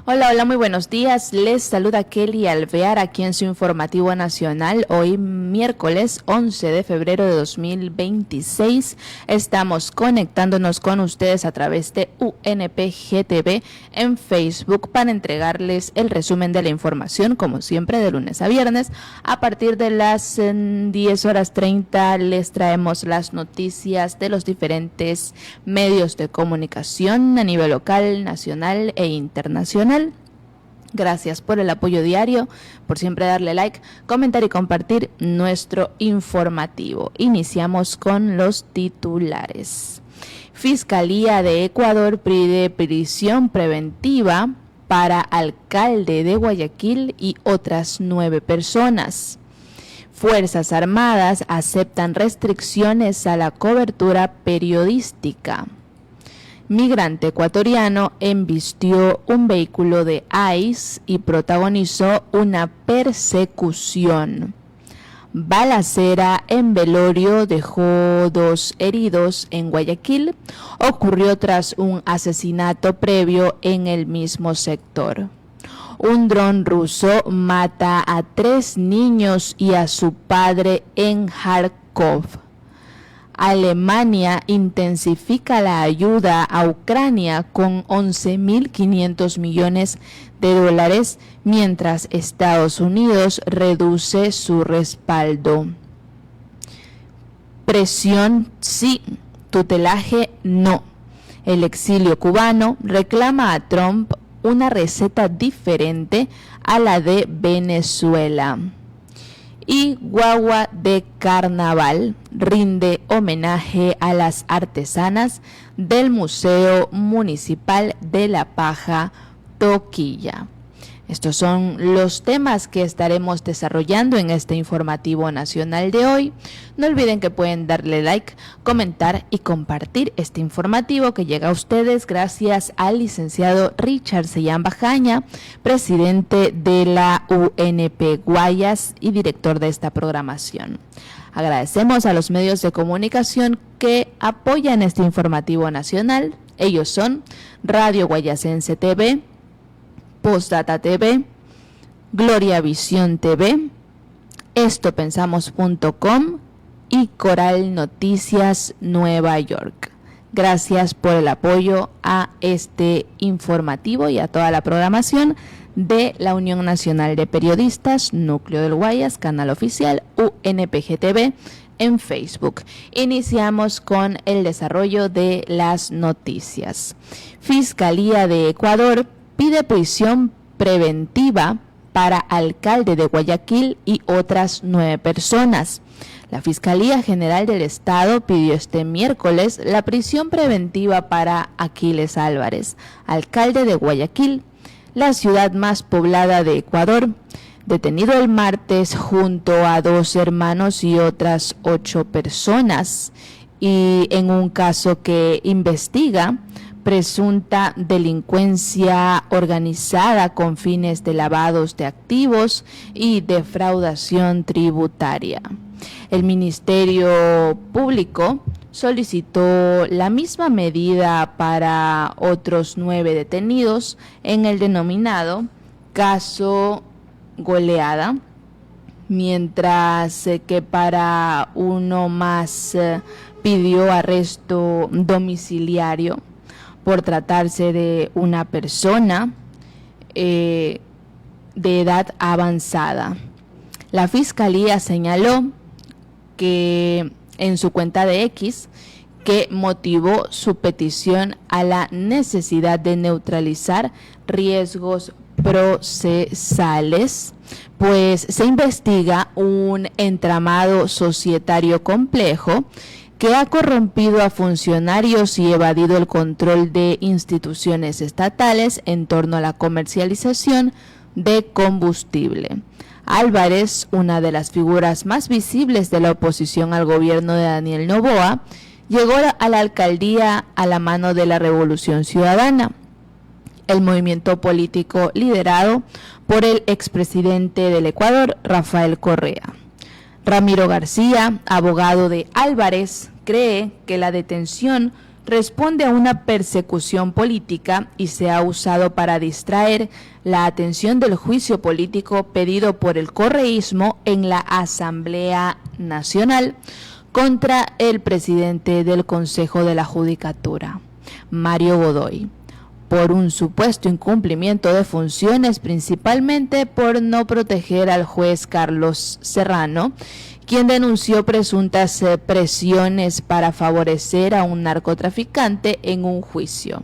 Hola, hola, muy buenos días. Les saluda Kelly Alvear aquí en su informativo nacional. Hoy miércoles 11 de febrero de 2026 estamos conectándonos con ustedes a través de UNPGTV en Facebook para entregarles el resumen de la información, como siempre, de lunes a viernes. A partir de las 10:30 les traemos las noticias de los diferentes medios de comunicación a nivel local, nacional e internacional. Gracias por el apoyo diario, por siempre darle like, comentar y compartir nuestro informativo. Iniciamos con los titulares. Fiscalía de Ecuador pide prisión preventiva para alcalde de Guayaquil y otras 9 personas. Fuerzas Armadas aceptan restricciones a la cobertura periodística. Migrante ecuatoriano embistió un vehículo de ICE y protagonizó una persecución. Balacera en velorio dejó 2 heridos en Guayaquil. Ocurrió tras un asesinato previo en el mismo sector. Un dron ruso mata a 3 niños y a su padre en Kharkov. Alemania intensifica la ayuda a Ucrania con 11.500 millones de dólares, mientras Estados Unidos reduce su respaldo. Presión sí, tutelaje no. El exilio cubano reclama a Trump una receta diferente a la de Venezuela. Y guagua de carnaval rinde homenaje a las artesanas del Museo Municipal de La Paja, Toquilla. Estos son los temas que estaremos desarrollando en este informativo nacional de hoy. No olviden que pueden darle like, comentar y compartir este informativo que llega a ustedes gracias al licenciado Richard Sellán Bajaña, presidente de la UNP Guayas y director de esta programación. Agradecemos a los medios de comunicación que apoyan este informativo nacional. Ellos son Radio Guayasense TV, Postdata TV, Gloria Visión TV, estopensamos.com y Coral Noticias Nueva York. Gracias por el apoyo a este informativo y a toda la programación de la Unión Nacional de Periodistas, Núcleo del Guayas, canal oficial UNPGTV en Facebook. Iniciamos con el desarrollo de las noticias. Fiscalía de Ecuador pide prisión preventiva para alcalde de Guayaquil y otras 9 personas. La Fiscalía General del Estado pidió este miércoles la prisión preventiva para Aquiles Álvarez, alcalde de Guayaquil, la ciudad más poblada de Ecuador, detenido el martes junto a 2 hermanos y otras 8 personas, y en un caso que investiga presunta delincuencia organizada con fines de lavados de activos y defraudación tributaria. El Ministerio Público solicitó la misma medida para otros 9 detenidos en el denominado caso Goleada, mientras que para uno más pidió arresto domiciliario por tratarse de una persona de edad avanzada. La Fiscalía señaló que en su cuenta de X que motivó su petición a la necesidad de neutralizar riesgos procesales, pues se investiga un entramado societario complejo que ha corrompido a funcionarios y evadido el control de instituciones estatales en torno a la comercialización de combustible. Álvarez, una de las figuras más visibles de la oposición al gobierno de Daniel Noboa, llegó a la alcaldía a la mano de la Revolución Ciudadana, el movimiento político liderado por el expresidente del Ecuador, Rafael Correa. Ramiro García, abogado de Álvarez, cree que la detención responde a una persecución política y se ha usado para distraer la atención del juicio político pedido por el correísmo en la Asamblea Nacional contra el presidente del Consejo de la Judicatura, Mario Godoy, por un supuesto incumplimiento de funciones, principalmente por no proteger al juez Carlos Serrano, quien denunció presuntas presiones para favorecer a un narcotraficante en un juicio.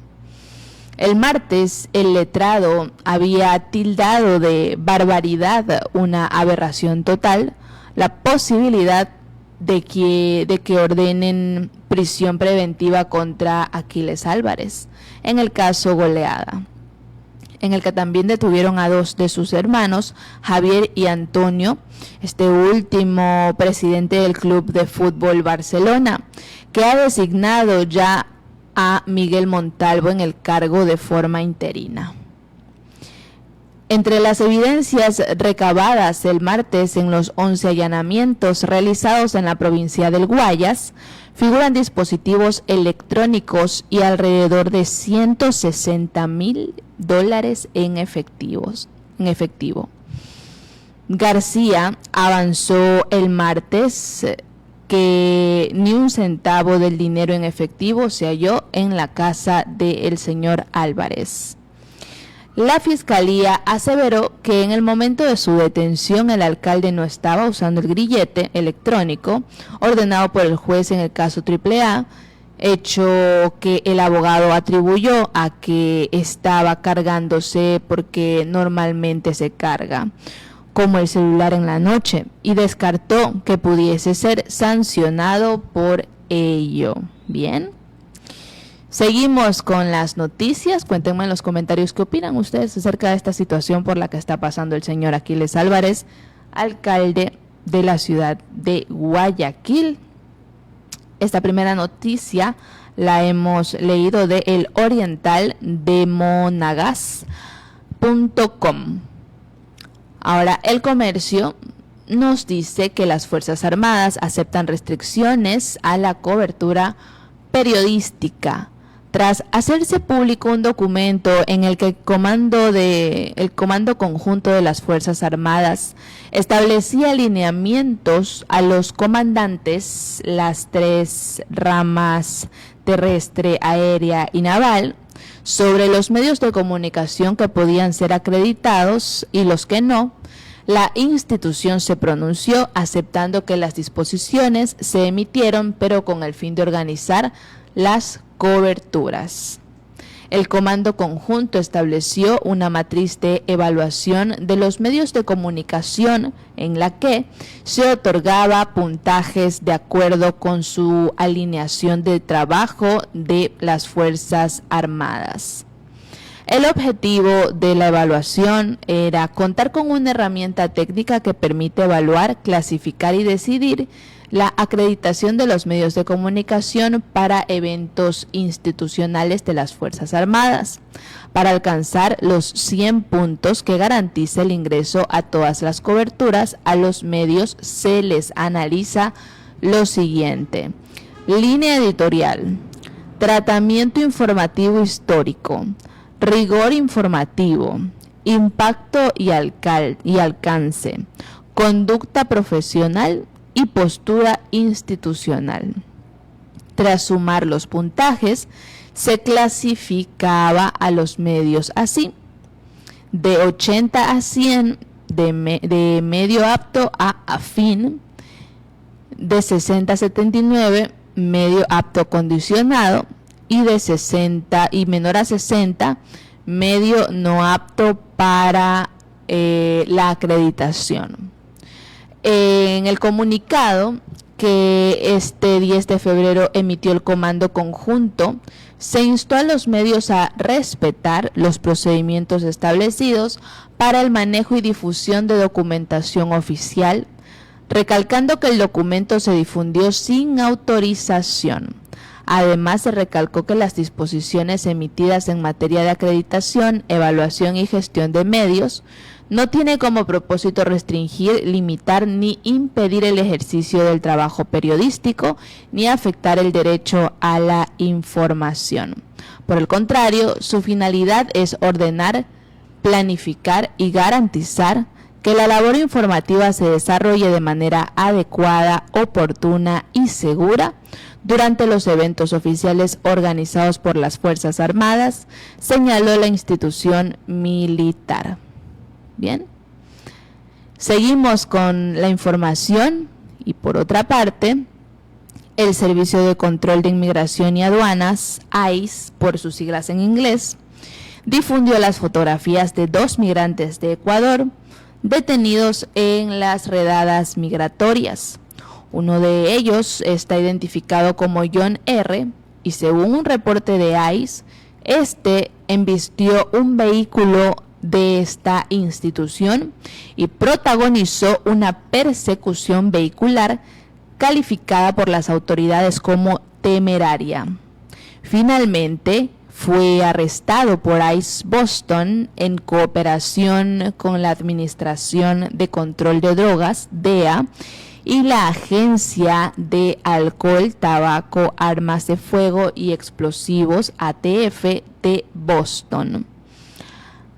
El martes, el letrado había tildado de barbaridad, una aberración total, la posibilidad de que ordenen prisión preventiva contra Aquiles Álvarez, en el caso Goleada, en el que también detuvieron a 2 de sus hermanos, Javier y Antonio, este último presidente del Club de Fútbol Barcelona, que ha designado ya a Miguel Montalvo en el cargo de forma interina. Entre las evidencias recabadas el martes en los 11 allanamientos realizados en la provincia del Guayas, figuran dispositivos electrónicos y alrededor de $160,000 en efectivo. García avanzó el martes que ni un centavo del dinero en efectivo se halló en la casa del señor Álvarez. La fiscalía aseveró que en el momento de su detención el alcalde no estaba usando el grillete electrónico ordenado por el juez en el caso AAA, hecho que el abogado atribuyó a que estaba cargándose porque normalmente se carga, como el celular en la noche, y descartó que pudiese ser sancionado por ello. Bien. Seguimos con las noticias. Cuéntenme en los comentarios qué opinan ustedes acerca de esta situación por la que está pasando el señor Aquiles Álvarez, alcalde de la ciudad de Guayaquil. Esta primera noticia la hemos leído de El Oriental de Monagas.com. Ahora, El Comercio nos dice que las Fuerzas Armadas aceptan restricciones a la cobertura periodística tras hacerse público un documento en el que el Comando Conjunto de las Fuerzas Armadas establecía lineamientos a los comandantes, las 3 ramas terrestre, aérea y naval, sobre los medios de comunicación que podían ser acreditados y los que no. La institución se pronunció aceptando que las disposiciones se emitieron, pero con el fin de organizar las coberturas. El Comando Conjunto estableció una matriz de evaluación de los medios de comunicación en la que se otorgaba puntajes de acuerdo con su alineación de trabajo de las Fuerzas Armadas. El objetivo de la evaluación era contar con una herramienta técnica que permite evaluar, clasificar y decidir la acreditación de los medios de comunicación para eventos institucionales de las Fuerzas Armadas, para alcanzar los 100 puntos que garantiza el ingreso a todas las coberturas. A los medios se les analiza lo siguiente: línea editorial, tratamiento informativo histórico, rigor informativo, impacto y alcance, conducta profesional y postura institucional. Tras sumar los puntajes, se clasificaba a los medios así: de 80 a 100, de medio apto a afín, de 60 a 79, medio apto condicionado, y de 60 y menor a 60, medio no apto para la acreditación. En el comunicado que este 10 de febrero emitió el Comando Conjunto, se instó a los medios a respetar los procedimientos establecidos para el manejo y difusión de documentación oficial, recalcando que el documento se difundió sin autorización. Además, se recalcó que las disposiciones emitidas en materia de acreditación, evaluación y gestión de medios no tiene como propósito restringir, limitar ni impedir el ejercicio del trabajo periodístico ni afectar el derecho a la información. Por el contrario, su finalidad es ordenar, planificar y garantizar que la labor informativa se desarrolle de manera adecuada, oportuna y segura durante los eventos oficiales organizados por las Fuerzas Armadas, señaló la institución militar. Bien, seguimos con la información y por otra parte, el Servicio de Control de Inmigración y Aduanas, ICE, por sus siglas en inglés, difundió las fotografías de 2 migrantes de Ecuador detenidos en las redadas migratorias. Uno de ellos está identificado como John R. y según un reporte de ICE, este embistió un vehículo de esta institución y protagonizó una persecución vehicular calificada por las autoridades como temeraria. Finalmente, fue arrestado por ICE Boston en cooperación con la Administración de Control de Drogas, DEA, y la Agencia de Alcohol, Tabaco, Armas de Fuego y Explosivos, ATF, de Boston.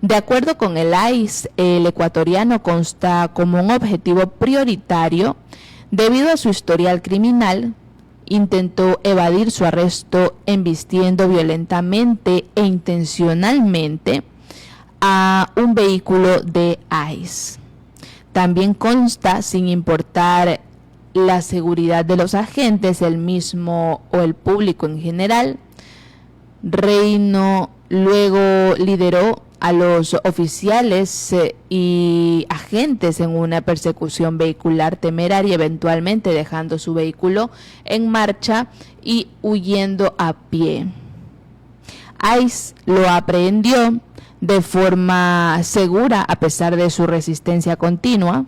De acuerdo con el ICE, el ecuatoriano consta como un objetivo prioritario debido a su historial criminal. Intentó evadir su arresto embistiendo violentamente e intencionalmente a un vehículo de ICE. También consta, sin importar la seguridad de los agentes, el mismo o el público en general. Reino luego lideró a los oficiales y agentes en una persecución vehicular temeraria, eventualmente dejando su vehículo en marcha y huyendo a pie. ICE lo aprehendió de forma segura a pesar de su resistencia continua.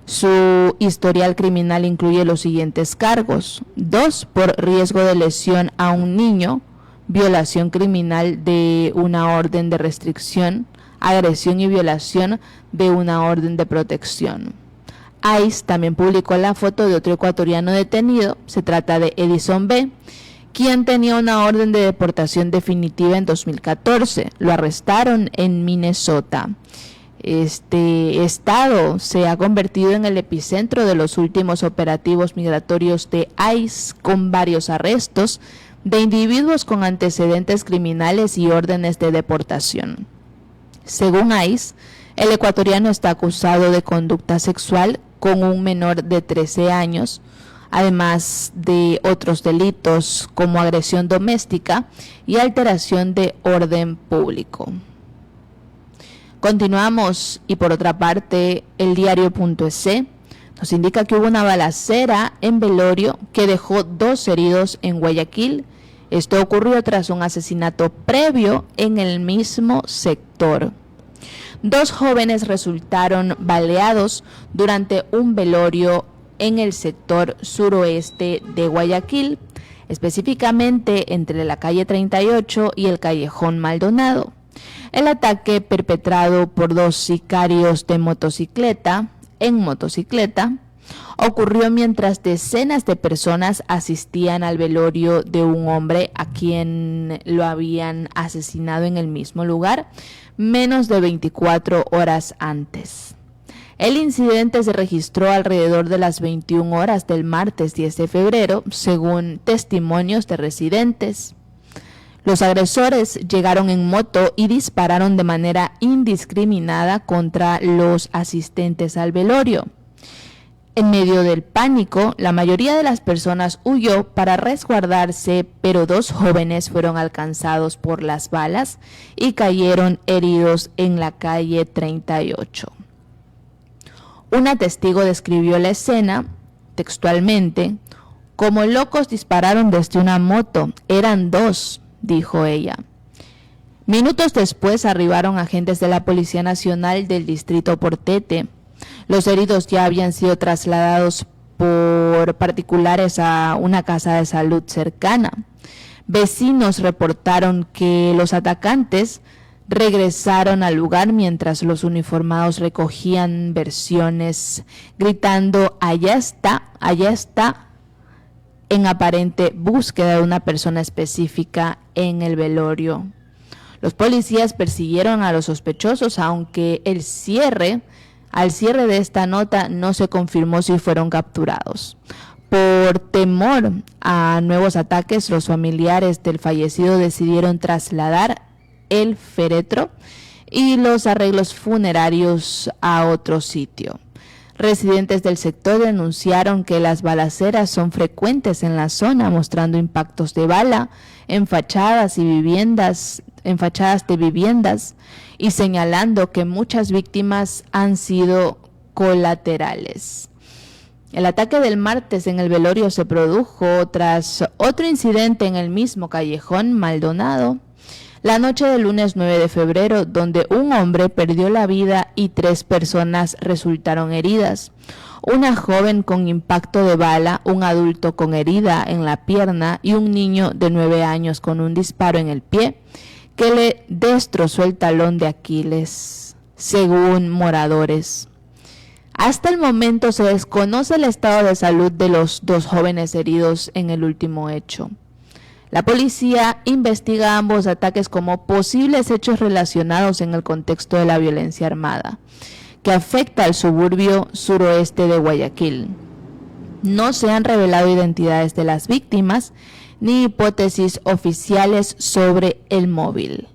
Su historial criminal incluye los siguientes cargos: 2 por riesgo de lesión a un niño, violación criminal de una orden de restricción, agresión y violación de una orden de protección. ICE también publicó la foto de otro ecuatoriano detenido. Se trata de Edison B., quien tenía una orden de deportación definitiva en 2014. Lo arrestaron en Minnesota. Este estado se ha convertido en el epicentro de los últimos operativos migratorios de ICE, con varios arrestos de individuos con antecedentes criminales y órdenes de deportación. Según ICE, el ecuatoriano está acusado de conducta sexual con un menor de 13 años, además de otros delitos como agresión doméstica y alteración de orden público. Continuamos y por otra parte, el diario.es nos indica que hubo una balacera en velorio que dejó 2 heridos en Guayaquil. Esto ocurrió tras un asesinato previo en el mismo sector. 2 jóvenes resultaron baleados durante un velorio en el sector suroeste de Guayaquil, específicamente entre la calle 38 y el callejón Maldonado. El ataque, perpetrado por 2 sicarios de motocicleta, ocurrió mientras decenas de personas asistían al velorio de un hombre a quien lo habían asesinado en el mismo lugar menos de 24 horas antes. El incidente se registró alrededor de las 21 horas del martes 10 de febrero, según testimonios de residentes. Los agresores llegaron en moto y dispararon de manera indiscriminada contra los asistentes al velorio. En medio del pánico, la mayoría de las personas huyó para resguardarse, pero 2 jóvenes fueron alcanzados por las balas y cayeron heridos en la calle 38. Una testigo describió la escena textualmente: como locos dispararon desde una moto, eran 2, dijo ella. Minutos después arribaron agentes de la Policía Nacional del Distrito Portete. Los heridos ya habían sido trasladados por particulares a una casa de salud cercana. Vecinos reportaron que los atacantes regresaron al lugar mientras los uniformados recogían versiones, gritando allá está, en aparente búsqueda de una persona específica en el velorio. Los policías persiguieron a los sospechosos, aunque al cierre de esta nota no se confirmó si fueron capturados. Por temor a nuevos ataques, los familiares del fallecido decidieron trasladar el féretro y los arreglos funerarios a otro sitio. Residentes del sector denunciaron que las balaceras son frecuentes en la zona, mostrando impactos de bala en fachadas de viviendas y señalando que muchas víctimas han sido colaterales. El ataque del martes en el velorio se produjo tras otro incidente en el mismo callejón Maldonado, la noche del lunes 9 de febrero, donde un hombre perdió la vida y 3 personas resultaron heridas. Una joven con impacto de bala, un adulto con herida en la pierna y un niño de 9 años con un disparo en el pie que le destrozó el talón de Aquiles, según moradores. Hasta el momento se desconoce el estado de salud de los 2 jóvenes heridos en el último hecho. La policía investiga ambos ataques como posibles hechos relacionados en el contexto de la violencia armada, que afecta al suburbio suroeste de Guayaquil. No se han revelado identidades de las víctimas ni hipótesis oficiales sobre el móvil.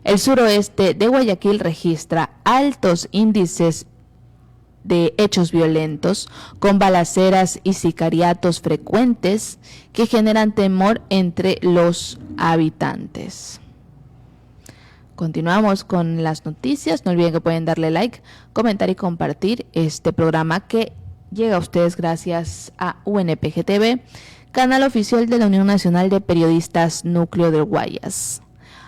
El suroeste de Guayaquil registra altos índices de hechos violentos, con balaceras y sicariatos frecuentes que generan temor entre los habitantes. Continuamos con las noticias. No olviden que pueden darle like, comentar y compartir este programa que llega a ustedes gracias a UNPG TV, canal oficial de la Unión Nacional de Periodistas Núcleo del Guayas.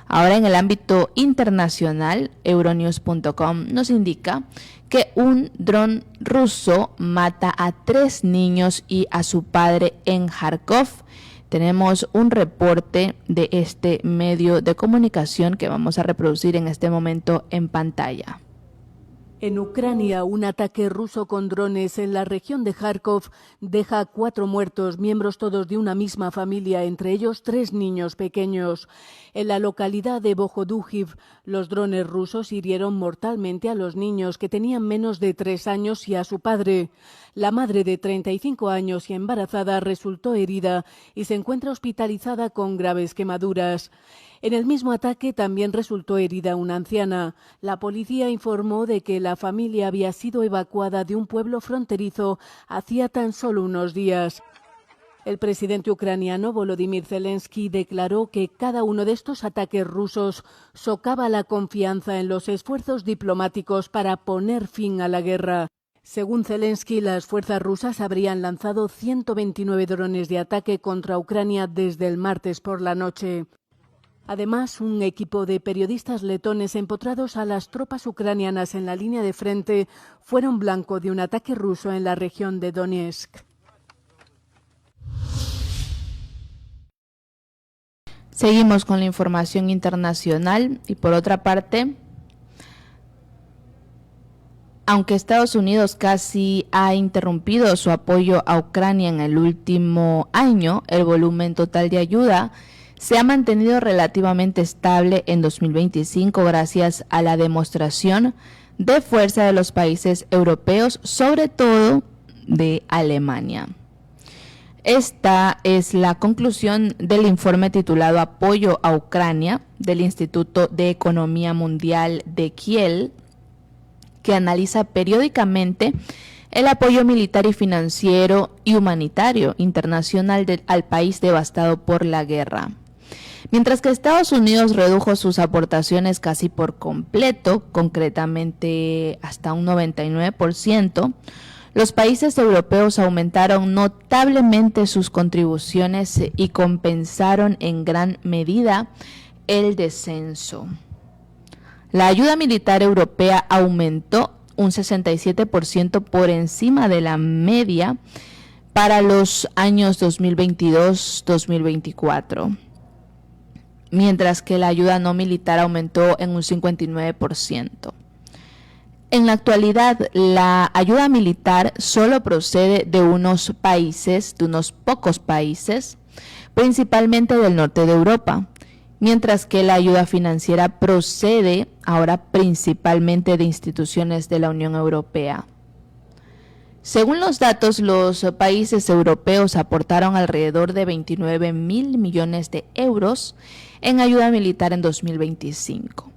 Ahora, en el ámbito internacional, Euronews.com nos indica que un dron ruso mata a 3 niños y a su padre en Kharkov. Tenemos un reporte de este medio de comunicación que vamos a reproducir en este momento en pantalla. En Ucrania, un ataque ruso con drones en la región de Kharkov deja 4 muertos, miembros todos de una misma familia, entre ellos 3 niños pequeños. En la localidad de Bohodukhiv, los drones rusos hirieron mortalmente a los niños, que tenían menos de 3 años, y a su padre. La madre, de 35 años y embarazada, resultó herida y se encuentra hospitalizada con graves quemaduras. En el mismo ataque también resultó herida una anciana. La policía informó de que la familia había sido evacuada de un pueblo fronterizo hacía tan solo unos días. El presidente ucraniano Volodymyr Zelensky declaró que cada uno de estos ataques rusos socava la confianza en los esfuerzos diplomáticos para poner fin a la guerra. Según Zelensky, las fuerzas rusas habrían lanzado 129 drones de ataque contra Ucrania desde el martes por la noche. Además, un equipo de periodistas letones empotrados a las tropas ucranianas en la línea de frente fueron blanco de un ataque ruso en la región de Donetsk. Seguimos con la información internacional y, por otra parte, aunque Estados Unidos casi ha interrumpido su apoyo a Ucrania en el último año, el volumen total de ayuda se ha mantenido relativamente estable en 2025 gracias a la demostración de fuerza de los países europeos, sobre todo de Alemania. Esta es la conclusión del informe titulado Apoyo a Ucrania del Instituto de Economía Mundial de Kiel, que analiza periódicamente el apoyo militar y financiero y humanitario internacional al país devastado por la guerra. Mientras que Estados Unidos redujo sus aportaciones casi por completo, concretamente hasta un 99%, los países europeos aumentaron notablemente sus contribuciones y compensaron en gran medida el descenso. La ayuda militar europea aumentó un 67% por encima de la media para los años 2022-2024. mientras que la ayuda no militar aumentó en un 59%. En la actualidad, la ayuda militar solo procede de unos pocos países, principalmente del norte de Europa, mientras que la ayuda financiera procede ahora principalmente de instituciones de la Unión Europea. Según los datos, los países europeos aportaron alrededor de 29.000 millones de euros en ayuda militar en 2025.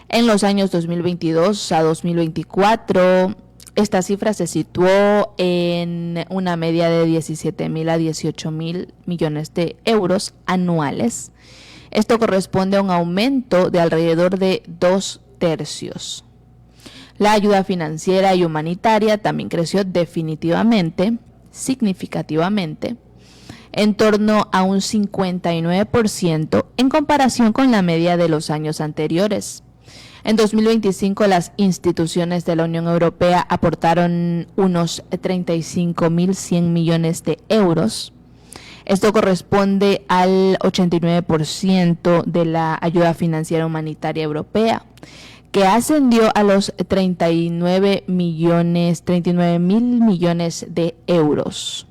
En los años 2022 a 2024, esta cifra se situó en una media de 17.000 a 18.000 millones de euros anuales. Esto corresponde a un aumento de alrededor de 2/3. La ayuda financiera y humanitaria también creció significativamente, en torno a un 59% en comparación con la media de los años anteriores. En 2025, las instituciones de la Unión Europea aportaron unos 35.100 millones de euros. Esto corresponde al 89% de la ayuda financiera humanitaria europea, que ascendió a los 39.000 millones de euros.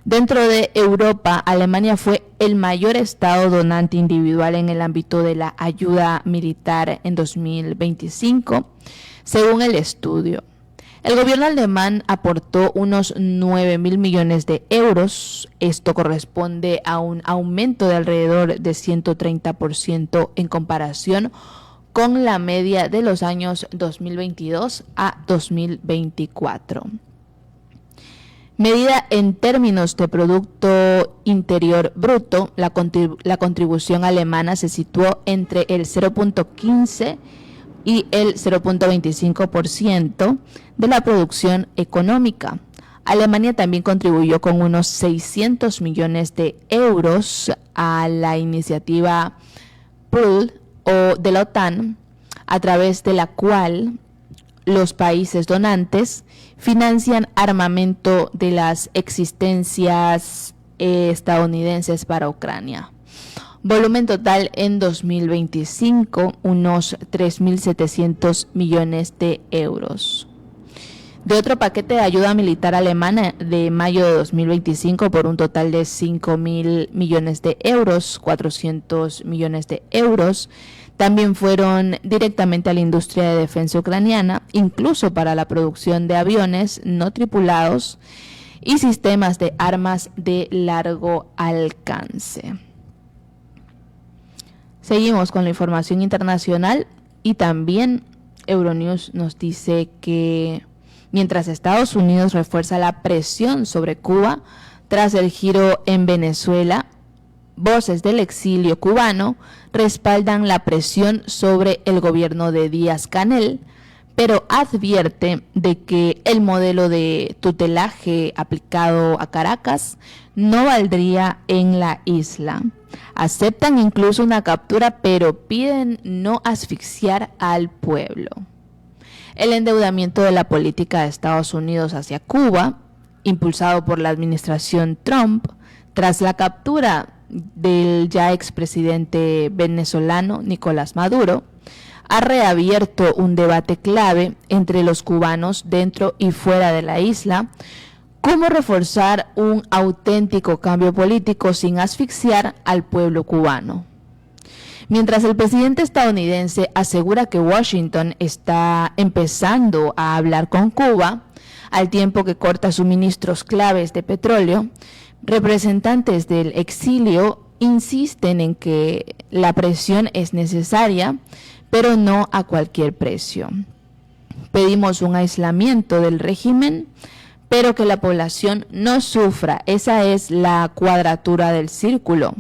Dentro de Europa, Alemania fue el mayor estado donante individual en el ámbito de la ayuda militar en 2025, según el estudio. El gobierno alemán aportó unos 9.000 millones de euros. Esto corresponde a un aumento de alrededor de 130% en comparación con la media de los años 2022 a 2024. Medida en términos de Producto Interior Bruto, la contribución alemana se situó entre el 0.15 y el 0.25% de la producción económica. Alemania también contribuyó con unos 600 millones de euros a la iniciativa PUL o de la OTAN, a través de la cual los países donantes financian armamento de las existencias estadounidenses para Ucrania. Volumen total en 2025, unos 3.700 millones de euros. De otro paquete de ayuda militar alemana de mayo de 2025 por un total de 5.000 millones de euros, 400 millones de euros, también fueron directamente a la industria de defensa ucraniana, incluso para la producción de aviones no tripulados y sistemas de armas de largo alcance. Seguimos con la información internacional y también Euronews nos dice que mientras Estados Unidos refuerza la presión sobre Cuba tras el giro en Venezuela, voces del exilio cubano respaldan la presión sobre el gobierno de Díaz-Canel, pero advierte de que el modelo de tutelaje aplicado a Caracas no valdría en la isla. Aceptan incluso una captura, pero piden no asfixiar al pueblo. El endeudamiento de la política de Estados Unidos hacia Cuba, impulsado por la administración Trump, tras la captura del ya expresidente venezolano Nicolás Maduro, ha reabierto un debate clave entre los cubanos dentro y fuera de la isla, cómo reforzar un auténtico cambio político sin asfixiar al pueblo cubano. Mientras el presidente estadounidense asegura que Washington está empezando a hablar con Cuba, al tiempo que corta suministros claves de petróleo, representantes del exilio insisten en que la presión es necesaria, pero no a cualquier precio. Pedimos un aislamiento del régimen, pero que la población no sufra. Esa es la cuadratura del círculo,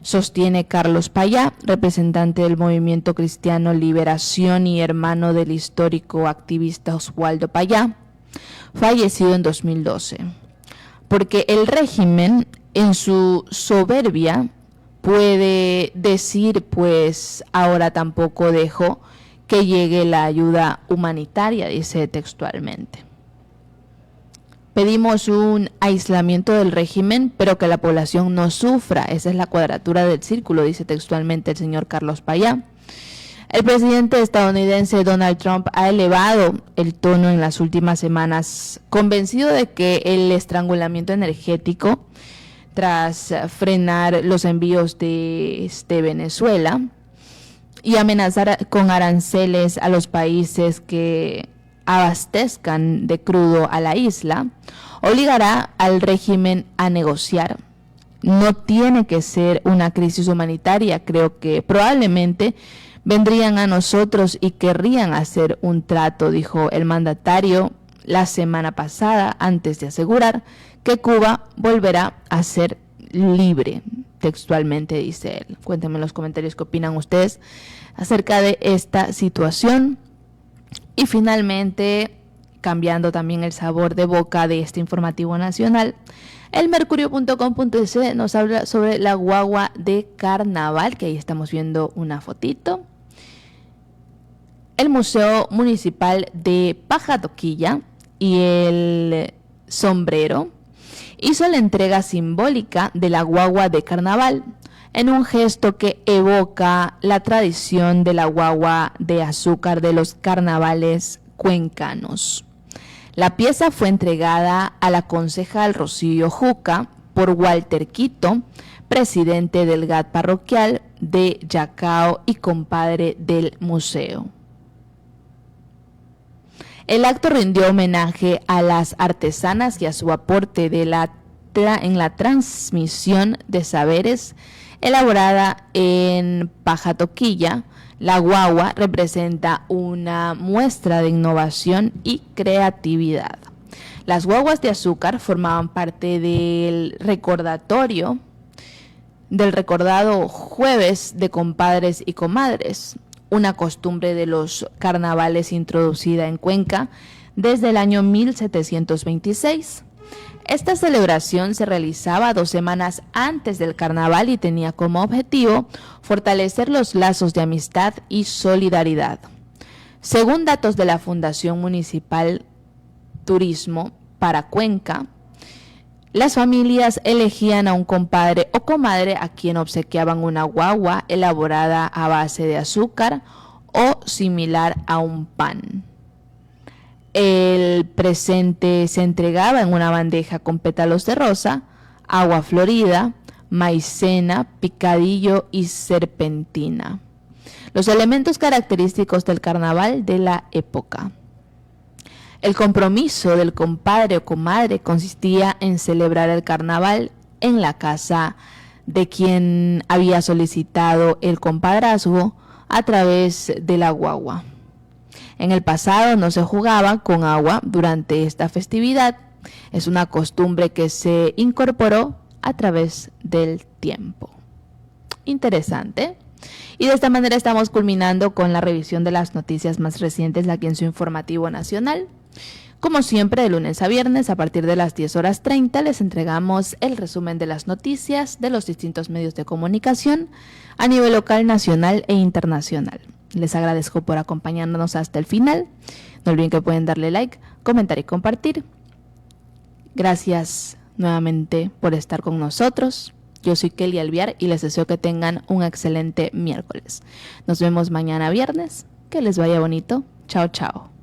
sostiene Carlos Payá, representante del Movimiento Cristiano Liberación y hermano del histórico activista Oswaldo Payá, fallecido en 2012. Porque el régimen, en su soberbia, puede decir, pues ahora tampoco dejo que llegue la ayuda humanitaria, dice textualmente. Pedimos un aislamiento del régimen, pero que la población no sufra. Esa es la cuadratura del círculo, dice textualmente el señor Carlos Payá. El presidente estadounidense Donald Trump ha elevado el tono en las últimas semanas, convencido de que el estrangulamiento energético, tras frenar los envíos de Venezuela y amenazar con aranceles a los países que abastezcan de crudo a la isla, obligará al régimen a negociar. No tiene que ser una crisis humanitaria, creo que probablemente vendrían a nosotros y querrían hacer un trato, dijo el mandatario la semana pasada, antes de asegurar que Cuba volverá a ser libre. Textualmente dice él. Cuéntenme en los comentarios qué opinan ustedes acerca de esta situación. Y finalmente, cambiando también el sabor de boca de este informativo nacional, el mercurio.com.es nos habla sobre la guagua de carnaval, que ahí estamos viendo una fotito. El Museo Municipal de Pajatoquilla y el Sombrero hizo la entrega simbólica de la guagua de carnaval en un gesto que evoca la tradición de la guagua de azúcar de los carnavales cuencanos. La pieza fue entregada a la concejal Rocío Juca por Walter Quito, presidente del GAT parroquial de Yacao y compadre del museo. El acto rindió homenaje a las artesanas y a su aporte en la transmisión de saberes elaborada en Pajatoquilla. La guagua representa una muestra de innovación y creatividad. Las guaguas de azúcar formaban parte del recordado Jueves de Compadres y Comadres, una costumbre de los carnavales introducida en Cuenca desde el año 1726. Esta celebración se realizaba 2 semanas antes del carnaval y tenía como objetivo fortalecer los lazos de amistad y solidaridad. Según datos de la Fundación Municipal Turismo para Cuenca, las familias elegían a un compadre o comadre a quien obsequiaban una guagua elaborada a base de azúcar o similar a un pan. El presente se entregaba en una bandeja con pétalos de rosa, agua florida, maicena, picadillo y serpentina. Los elementos característicos del carnaval de la época. El compromiso del compadre o comadre consistía en celebrar el carnaval en la casa de quien había solicitado el compadrazgo a través de la guagua. En el pasado no se jugaba con agua durante esta festividad. Es una costumbre que se incorporó a través del tiempo. Interesante. Y de esta manera estamos culminando con la revisión de las noticias más recientes aquí en su informativo nacional. Como siempre, de lunes a viernes, a partir de las 10:30, les entregamos el resumen de las noticias de los distintos medios de comunicación a nivel local, nacional e internacional. Les agradezco por acompañarnos hasta el final. No olviden que pueden darle like, comentar y compartir. Gracias nuevamente por estar con nosotros. Yo soy Kelly Alviar y les deseo que tengan un excelente miércoles. Nos vemos mañana viernes. Que les vaya bonito. Chao, chao.